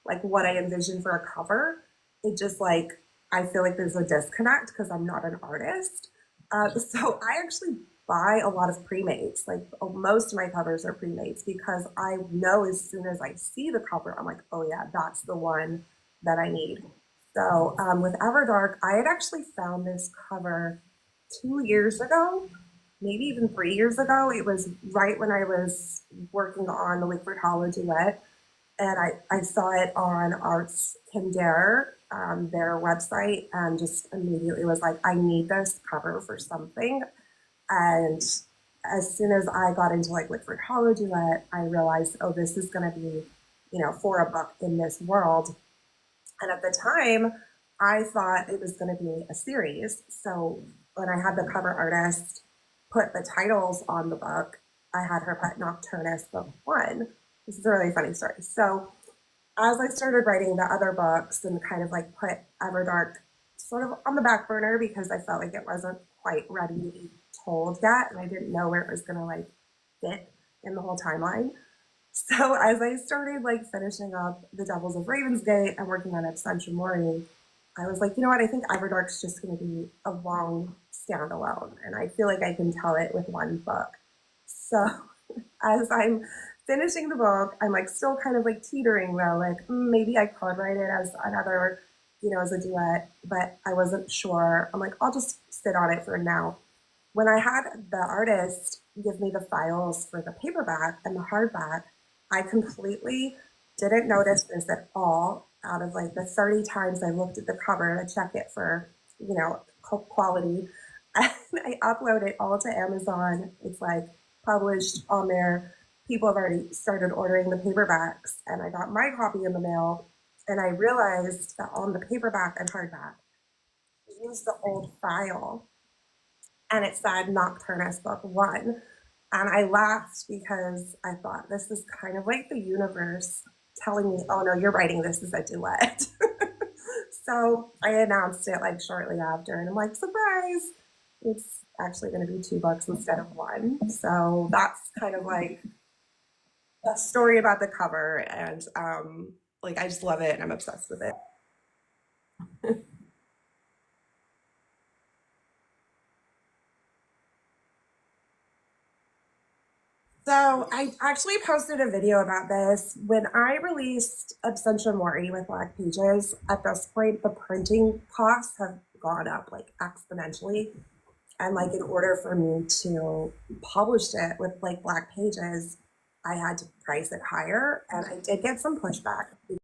like what I envision for a cover. It just like I feel like there's a disconnect because I'm not an artist. So I actually buy a lot of pre-mates. Like most of my covers are pre-mates because I know as soon as I see the cover, I'm like, oh yeah, that's the one that I need. So with Everdark, I had actually found this cover 2 years ago, maybe even 3 years ago. It was right when I was working on the Liquid Hollow Duet, and I saw it on Arts Kildare, their website, and just immediately was like, I need this cover for something. And as soon as I got into like Liquid Hollow Duet, I realized, oh, this is going to be, for a book in this world. And at the time, I thought it was going to be a series. So when I had the cover artist put the titles on the book, I had her put Nocturnus Book One. This is a really funny story. So as I started writing the other books and kind of like put Everdark sort of on the back burner because I felt like it wasn't quite ready to be told yet, and I didn't know where it was going to like fit in the whole timeline. So as I started like finishing up The Devils of Ravensgate and working on Absentia Mori, I was like, you know what? I think Everdark's just going to be a long standalone, and I feel like I can tell it with one book. So as I'm finishing the book, I'm like still kind of like teetering though, like maybe I could write it as another, as a duet, but I wasn't sure. I'm like, I'll just sit on it for now. When I had the artist give me the files for the paperback and the hardback, I completely didn't notice this at all. Out of like the 30 times I looked at the cover to check it for, quality, and I upload it all to Amazon. It's like published on there. People have already started ordering the paperbacks, and I got my copy in the mail. And I realized that on the paperback and hardback, I used the old file and it said Nocturnus Book One. And I laughed because I thought this is kind of like the universe telling me, oh no, you're writing this as a duet. So I announced it like shortly after, and I'm like, surprise! It's actually going to be two books instead of one. So that's kind of like a story about the cover, and like I just love it and I'm obsessed with it. So I actually posted a video about this when I released Absentia Mori with Black Pages. At this point, the printing costs have gone up like exponentially. And like in order for me to publish it with like Black Pages, I had to price it higher. And I did get some pushback